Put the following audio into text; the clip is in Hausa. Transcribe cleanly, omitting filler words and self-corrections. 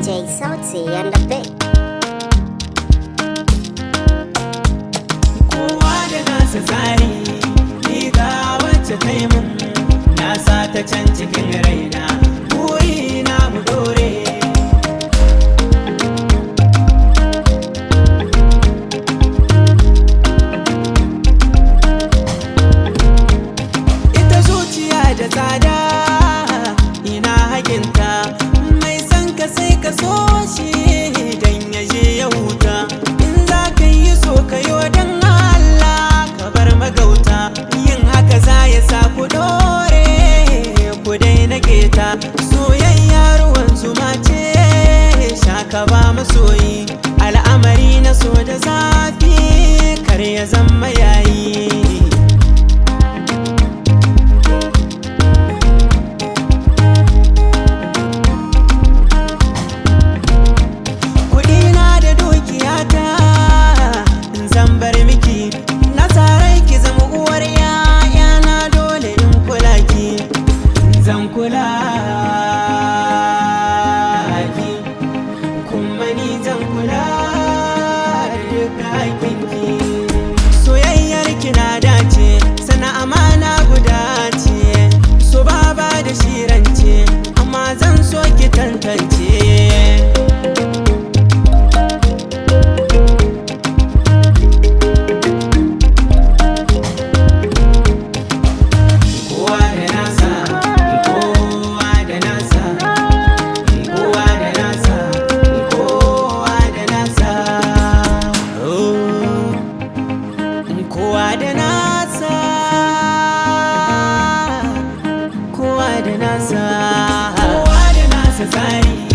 DJ Sauti and the Big. Kowa da nasa tsari, ni ga wacce ta yi mun, na sa ta can cikin raina, burina mu dore. Ita zuciya da tsada, ina hakinta, mai san ka sai ka so shi dan ya je ya huta. In za ka yi so ka yo dan Allah ka bar magauta, yin haka za ya sa ku dore ku daina keta. Soyayya ruwan zuma ce, shaka ba masoyi, al'amari na so da zafi kar ya zama yayi. Zan kula ki, kuma ni zan kula da duka hakinki. Soyayyar ki na dace, sana amana guda ce, so ba da shirance, amma zan so ki tantance. Kowa da nasa, kowa da nasa, kowa da nasa tsari.